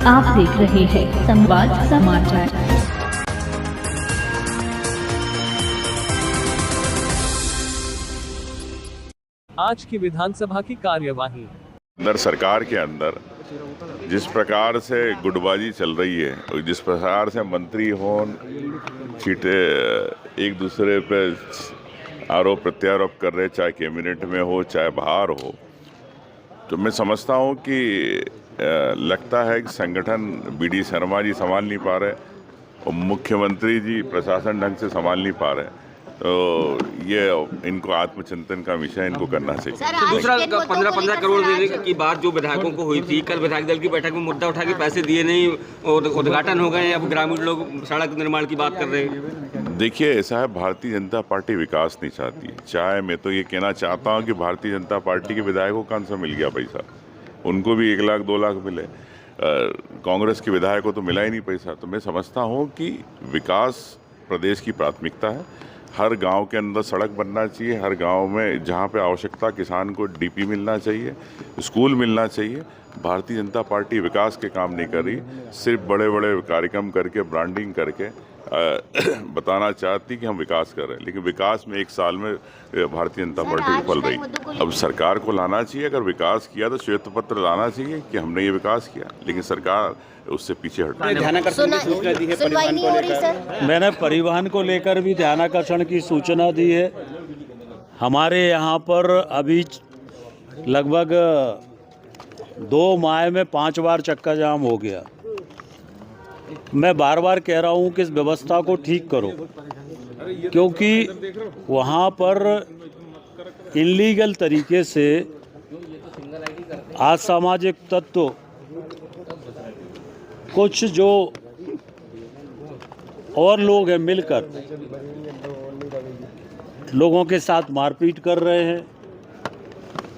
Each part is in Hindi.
आप देख रहे हैं संवाद समाचार। आज की विधानसभा की कार्यवाही अंदर सरकार के अंदर जिस प्रकार से गुटबाजी चल रही है और जिस प्रकार से मंत्री हों सीटें एक दूसरे पे आरोप प्रत्यारोप कर रहे, चाहे कैबिनेट में हो चाहे बाहर हो, तो मैं समझता हूँ कि लगता है कि संगठन BD शर्मा जी संभाल नहीं पा रहे और मुख्यमंत्री जी प्रशासन ढंग से संभाल नहीं पा रहे, तो ये इनको आत्मचिंतन का विषय इनको करना चाहिए। तो दूसरा 15 करोड़ देने की बात जो विधायकों को हुई थी, कल विधायक दल की बैठक में मुद्दा उठा के पैसे दिए नहीं और उद्घाटन हो गए, अब ग्रामीण लोग सड़क निर्माण की बात कर रहे हैं। देखिए, ऐसा है, भारतीय जनता पार्टी विकास नहीं चाहती। चाहे मैं तो ये कहना चाहता हूँ कि भारतीय जनता पार्टी के विधायकों कहाँ से मिल गया पैसा, उनको भी 1 लाख 2 लाख मिले, कांग्रेस के विधायकों को तो मिला ही नहीं पैसा। तो मैं समझता हूँ कि विकास प्रदेश की प्राथमिकता है। हर गांव के अंदर सड़क बनना चाहिए, हर गांव में जहां पे आवश्यकता किसान को DP मिलना चाहिए, स्कूल मिलना चाहिए। भारतीय जनता पार्टी विकास के काम नहीं कर रही, सिर्फ बड़े बड़े कार्यक्रम करके ब्रांडिंग करके बताना चाहती कि हम विकास कर रहे हैं, लेकिन विकास में 1 साल में भारतीय जनता पार्टी विफल रही। अब सरकार को लाना चाहिए, अगर विकास किया तो श्वेत पत्र लाना चाहिए कि हमने ये विकास किया, लेकिन सरकार उससे पीछे हट रही है। मैंने परिवहन को लेकर भी ध्यानाकर्षण की सूचना दी है। हमारे यहाँ पर अभी लगभग 2 माह में 5 बार चक्का जाम हो गया। मैं बार बार कह रहा हूँ कि इस व्यवस्था को ठीक करो, क्योंकि वहाँ पर इल्लीगल तरीके से असामाजिक तत्व कुछ जो और लोग हैं मिलकर लोगों के साथ मारपीट कर रहे हैं।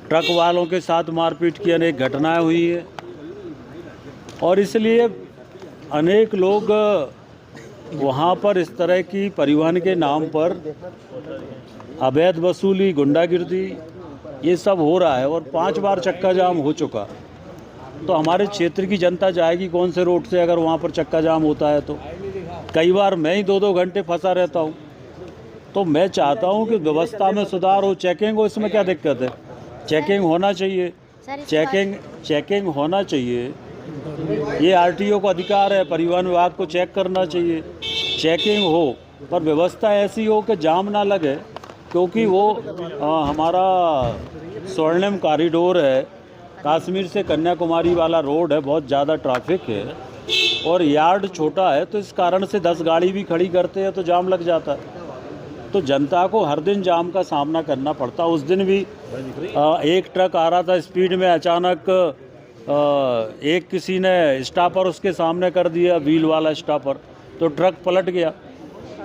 ट्रक वालों के साथ मारपीट की अनेक घटनाएं हुई है और इसलिए अनेक लोग वहाँ पर इस तरह की परिवहन के नाम पर अवैध वसूली, गुंडागिर्दी, ये सब हो रहा है और 5 बार चक्का जाम हो चुका। तो हमारे क्षेत्र की जनता जाएगी कौन से रोड से अगर वहाँ पर चक्का जाम होता है? तो कई बार मैं ही 2-2 घंटे फंसा रहता हूँ। तो मैं चाहता हूँ कि व्यवस्था में सुधार हो, चेकिंग हो। इसमें क्या दिक्कत है? चेकिंग होना चाहिए, चेकिंग होना चाहिए। ये RTO का अधिकार है, परिवहन विभाग को चेक करना चाहिए, चेकिंग हो, पर व्यवस्था ऐसी हो कि जाम ना लगे, क्योंकि वो हमारा स्वर्णिम कॉरिडोर है, कश्मीर से कन्याकुमारी वाला रोड है, बहुत ज़्यादा ट्रैफिक है और यार्ड छोटा है, तो इस कारण से 10 गाड़ी भी खड़ी करते हैं तो जाम लग जाता है। तो जनता को हर दिन जाम का सामना करना पड़ता। उस दिन भी एक ट्रक आ रहा था स्पीड में, अचानक एक किसी ने स्टॉपर उसके सामने कर दिया, व्हील वाला स्टॉपर, तो ट्रक पलट गया।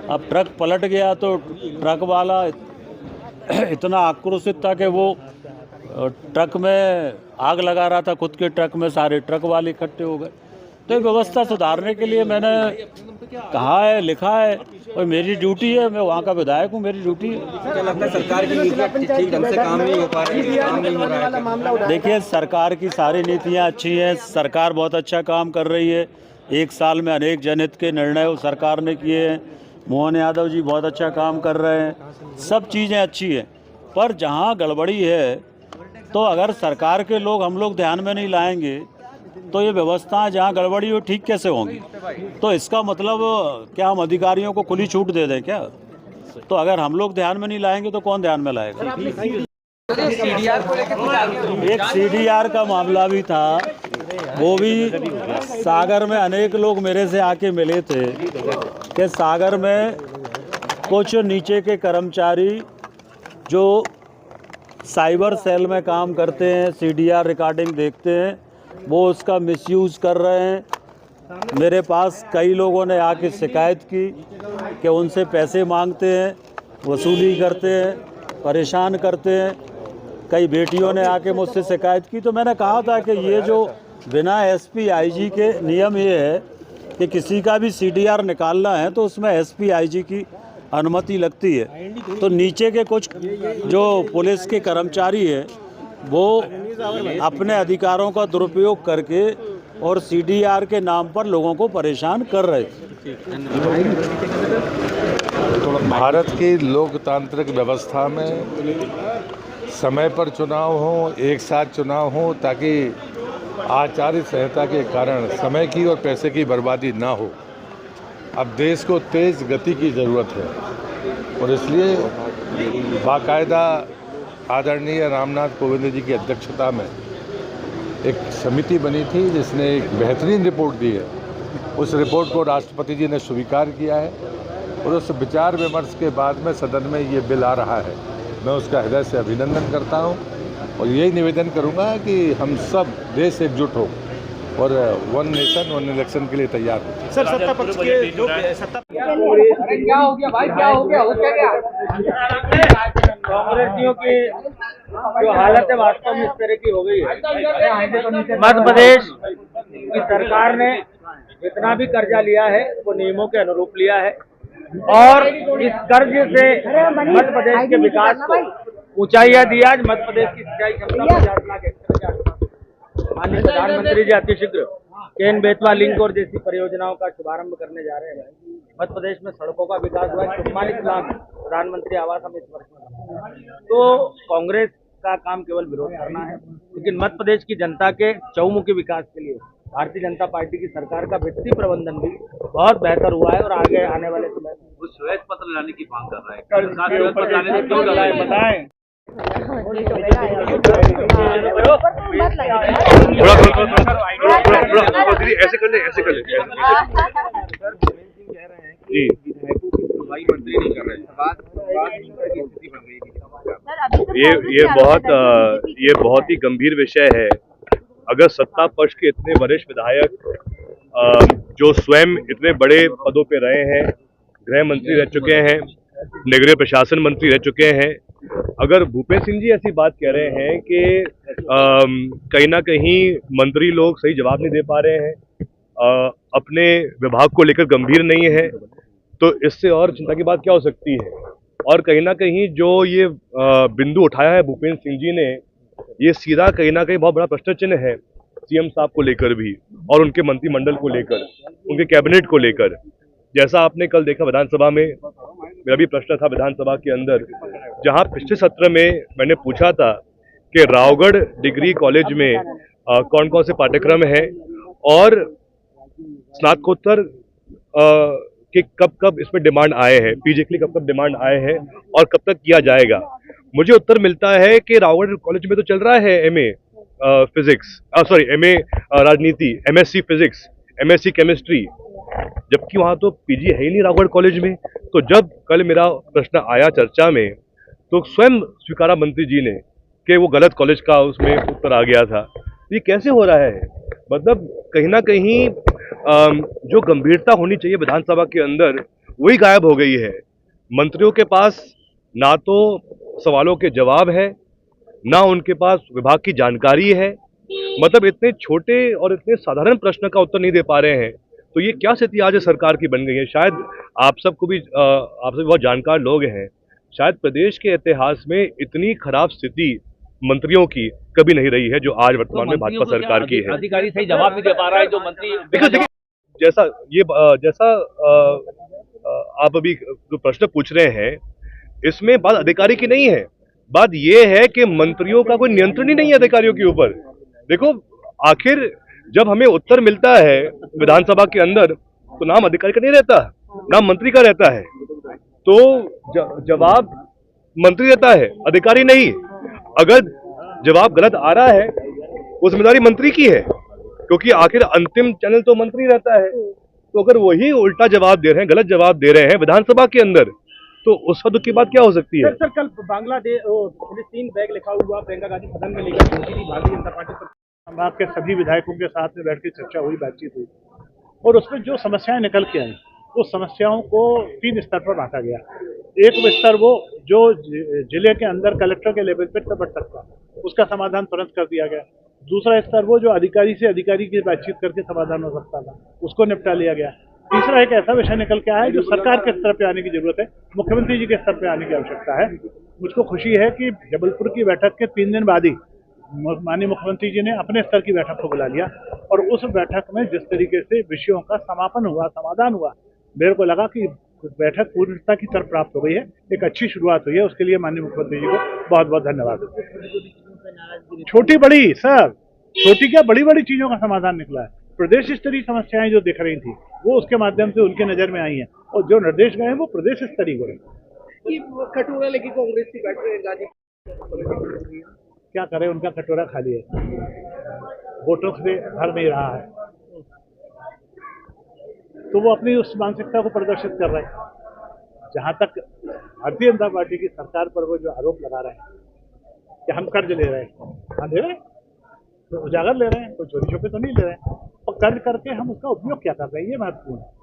अब ट्रक पलट गया तो ट्रक वाला इतना आक्रोशित था कि वो ट्रक में आग लगा रहा था, खुद के ट्रक में सारे ट्रक वाले इकट्ठे हो गए। तो ये व्यवस्था सुधारने के लिए मैंने कहा है, लिखा है और मेरी ड्यूटी है, मैं वहाँ का विधायक हूँ, मेरी ड्यूटी है। क्या लगता है सरकार की नीतियाँ ठीक ढंग से काम नहीं हो पा रही है, काम नहीं हो रहा है? देखिए, सरकार की सारी नीतियाँ अच्छी हैं, सरकार बहुत अच्छा काम कर रही है। 1 साल में अनेक जनहित के निर्णय सरकार ने किए हैं। मोहन यादव जी बहुत अच्छा काम कर रहे हैं, सब चीज़ें अच्छी हैं। पर जहाँ गड़बड़ी है, तो अगर सरकार के लोग, हम लोग ध्यान में नहीं लाएंगे तो ये व्यवस्थाएं जहाँ गड़बड़ी हो ठीक कैसे होंगी? तो इसका मतलब क्या हम अधिकारियों को खुली छूट दे दें क्या? तो अगर हम लोग ध्यान में नहीं लाएंगे तो कौन ध्यान में लाएगा? एक CDR का मामला भी था, वो भी सागर में अनेक लोग मेरे से आके मिले थे कि सागर में कुछ नीचे के कर्मचारी जो साइबर सेल में काम करते हैं, CDR रिकॉर्डिंग देखते हैं, वो उसका मिसयूज़ कर रहे हैं। मेरे पास कई लोगों ने आके शिकायत की कि उनसे पैसे मांगते हैं, वसूली करते हैं, परेशान करते हैं। कई बेटियों ने आके मुझसे शिकायत की। तो मैंने कहा था कि ये जो बिना SP IG के नियम ये है कि किसी का भी CDR निकालना है तो उसमें SP IG की अनुमति लगती है। तो नीचे के कुछ जो पुलिस के कर्मचारी हैं वो अपने अधिकारों का दुरुपयोग करके और CDR के नाम पर लोगों को परेशान कर रहे थे। भारत की लोकतांत्रिक व्यवस्था में समय पर चुनाव हो, एक साथ चुनाव हो, ताकि आचार संहिता के कारण समय की और पैसे की बर्बादी ना हो। अब देश को तेज गति की ज़रूरत है और इसलिए बाकायदा आदरणीय रामनाथ कोविंद जी की अध्यक्षता में एक समिति बनी थी जिसने एक बेहतरीन रिपोर्ट दी है। उस रिपोर्ट को राष्ट्रपति जी ने स्वीकार किया है और उस विचार विमर्श के बाद में सदन में ये बिल आ रहा है। मैं उसका हृदय से अभिनंदन करता हूँ और यही निवेदन करूँगा कि हम सब देश एकजुट हो और वन नेशन वन इलेक्शन के लिए तैयार हो। सर, सत्ता पक्ष के जो सत्ता क्या हो गया भाई, क्या हो गया, हो क्या गया? कांग्रेसियों की जो हालत है वास्तव में इस तरह की हो गई है। मध्य प्रदेश की सरकार ने जितना भी कर्जा लिया है वो नियमों के अनुरूप लिया है और इस कर्ज से मध्य प्रदेश के विकास को ऊंचाइयां दिया। आज मध्य प्रदेश की सिंचाई क्षमता 50 लाख हेक्टेयर के आसपास। माननीय प्रधानमंत्री जी अतिशीघ्र केन बेतवा लिंक और जैसी परियोजनाओं का शुभारंभ करने जा रहे हैं। मध्य प्रदेश में सड़कों का विकास हुआ है। 44 लाख प्रधानमंत्री आवास हम इस वर्ष में। तो कांग्रेस का काम केवल विरोध करना है, लेकिन मध्य प्रदेश की जनता के चहुमुखी विकास के लिए भारतीय जनता पार्टी की सरकार का वित्तीय प्रबंधन भी बहुत बेहतर हुआ है और आगे आने वाले समय में वो श्वेत पत्र लाने की मांग कर रहा है। श्वेत पत्र लाने से क्यों लड़ाई बताएं। ऐसे कर ले जी। मंत्री नहीं कर रहे ये बहुत ही गंभीर विषय है। अगर सत्ता पक्ष के इतने वरिष्ठ विधायक जो स्वयं इतने बड़े पदों पे रहे हैं, गृह मंत्री रह चुके हैं, नगरीय प्रशासन मंत्री रह चुके हैं, अगर भूपेंद्र सिंह जी ऐसी बात कह रहे हैं कि कहीं ना कहीं मंत्री लोग सही जवाब नहीं दे पा रहे हैं, अपने विभाग को लेकर गंभीर नहीं है, तो इससे और चिंता की बात क्या हो सकती है। और कहीं ना कहीं जो ये बिंदु उठाया है भूपेंद्र सिंह जी ने, ये सीधा कहीं ना कहीं बहुत बड़ा प्रश्न चिन्ह है सीएम साहब को लेकर भी और उनके मंत्रिमंडल को लेकर, उनके कैबिनेट को लेकर। जैसा आपने कल देखा विधानसभा में, मेरा भी प्रश्न था विधानसभा के अंदर, जहां पिछले सत्र में मैंने पूछा था कि रावगढ़ डिग्री कॉलेज में कौन कौन से पाठ्यक्रम हैं और स्नातकोत्तर कि कब इसमें डिमांड आए हैं, पीजी के लिए कब डिमांड आए हैं और कब तक किया जाएगा। मुझे उत्तर मिलता है कि रावगढ़ कॉलेज में तो चल रहा है एमए राजनीति, एमएससी फिजिक्स, एमएससी केमिस्ट्री, जबकि वहाँ तो पीजी है ही नहीं रावगढ़ कॉलेज में। तो जब कल मेरा प्रश्न आया चर्चा में तो स्वयं स्वीकारा मंत्री जी ने कि वो गलत कॉलेज का उसमें उत्तर आ गया था। ये कैसे हो रहा है? मतलब कहीं ना कहीं जो गंभीरता होनी चाहिए विधानसभा के अंदर वही गायब हो गई है। मंत्रियों के पास ना तो सवालों के जवाब है, ना उनके पास विभाग की जानकारी है। मतलब इतने छोटे और इतने साधारण प्रश्न का उत्तर नहीं दे पा रहे हैं। तो ये क्या स्थिति आज सरकार की बन गई है? शायद आप सबको भी बहुत जानकार लोग हैं, शायद प्रदेश के इतिहास में इतनी खराब स्थिति मंत्रियों की कभी नहीं रही है जो आज वर्तमान में भाजपा सरकार की है। अधिकारी सही जवाब नहीं दे पा रहा है जो मंत्री। देखिए जैसा आप अभी जो प्रश्न पूछ रहे हैं, इसमें बात अधिकारी की नहीं है, बात यह है कि मंत्रियों का कोई नियंत्रण ही नहीं है अधिकारियों के ऊपर। देखो, आखिर जब हमें उत्तर मिलता है विधानसभा के अंदर तो नाम अधिकारी का नहीं रहता, नाम मंत्री का रहता है। तो जवाब मंत्री देता है, अधिकारी नहीं। अगर जवाब गलत आ रहा है वो जिम्मेदारी मंत्री की है, क्योंकि आखिर अंतिम चैनल तो मंत्री रहता है। तो अगर वही उल्टा जवाब दे रहे हैं, गलत जवाब दे रहे हैं विधानसभा के अंदर, तो उस हद की बात क्या हो सकती है? सर कल बांग्लादेश फिलिस्तीन बैग लिखा हुआ प्रियंका गांधी सदन में लेकर पहुंची थी भारतीय जनता पार्टी पर। संभाग के सभी विधायकों के साथ में बैठ के चर्चा हुई, बातचीत हुई और उसमें जो समस्याएं निकल के आई उस समस्याओं को 3 स्तर पर बांटा गया। एक स्तर वो जो जिले के अंदर कलेक्टर के लेवल पर बढ़ सकता, उसका समाधान तुरंत कर दिया गया। दूसरा स्तर वो जो अधिकारी से अधिकारी की बातचीत करके समाधान हो सकता था, उसको निपटा लिया गया। तीसरा एक ऐसा विषय निकल के आया है जो सरकार के स्तर पे आने की जरूरत है, मुख्यमंत्री जी के स्तर पे आने की आवश्यकता है। मुझको खुशी है कि जबलपुर की बैठक के 3 दिन बाद ही माननीय मुख्यमंत्री जी ने अपने स्तर की बैठक को बुला लिया और उस बैठक में जिस तरीके से विषयों का समापन हुआ, समाधान हुआ, मेरे को लगा कि बैठक पूर्णता की तरफ प्राप्त हो गई है, एक अच्छी शुरुआत हुई है। उसके लिए माननीय मुख्यमंत्री जी को बहुत बहुत धन्यवाद। छोटी बड़ी सर, छोटी क्या बड़ी बड़ी चीजों का समाधान निकला है। प्रदेश स्तरीय समस्याएं जो दिख रही थी वो उसके माध्यम से उनके नजर में आई हैं, और जो निर्देश गए हैं वो प्रदेश स्तरीय गए। कटोरा लेके कांग्रेस की बैठ रहे गाजी, क्या करें, उनका कटोरा खाली है, वोटों से भर नहीं रहा है, तो वो अपनी उस मानसिकता को प्रदर्शित कर रहे हैं। जहां तक भारतीय जनता पार्टी की सरकार पर वो जो आरोप लगा रहे हैं कि हम कर्ज ले रहे हैं, हाँ ले रहे हैं, तो उजागर ले रहे हैं, कोई चोरी छुपे तो नहीं ले रहे हैं, और कर्ज करके हम उसका उपयोग क्या कर रहे हैं, ये महत्वपूर्ण है।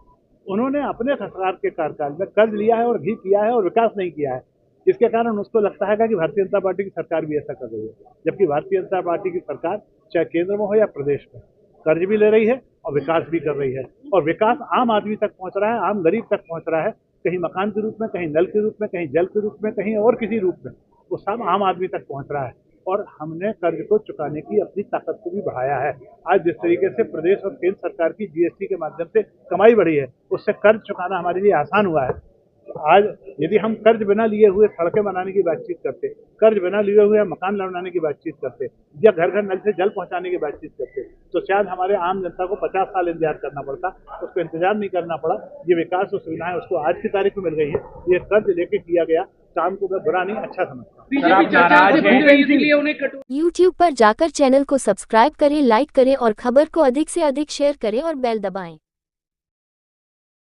उन्होंने अपने सरकार के कार्यकाल में कर्ज लिया है और घी पिया है और विकास नहीं किया है, इसके कारण उसको लगता है कि भारतीय जनता पार्टी की सरकार भी ऐसा कर रही है, जबकि भारतीय जनता पार्टी की सरकार चाहे केंद्र में हो या प्रदेश में कर्ज भी ले रही है और विकास भी कर रही है, और विकास आम आदमी तक पहुंच रहा है, आम गरीब तक पहुंच रहा है, कहीं मकान के रूप में, कहीं नल के रूप में, कहीं जल के रूप में, कहीं और किसी रूप में, वो सब आम आदमी तक पहुंच रहा है। और हमने कर्ज को चुकाने की अपनी ताकत को भी बढ़ाया है। आज जिस तरीके से प्रदेश और केंद्र सरकार की जीएसटी के माध्यम से कमाई बढ़ी है, उससे कर्ज चुकाना हमारे लिए आसान हुआ है। आज यदि हम कर्ज बिना लिए हुए सड़कें बनाने की बातचीत करते, कर्ज बिना लिए हुए मकान बनाने की बातचीत करते, या घर घर नल से जल पहुंचाने की बातचीत करते, तो शायद हमारे आम जनता को 50 साल इंतजार करना पड़ता। उसको इंतजार नहीं करना पड़ा। ये विकास और सुविधाएं उसको आज की तारीख में मिल गई है। ये कर्ज लेके किया गया काम को मैं बुरा नहीं, अच्छा समझता हूँ। YouTube पर जाकर चैनल को सब्सक्राइब करें, लाइक करें और खबर को अधिक से अधिक शेयर करें और बेल दबाएं।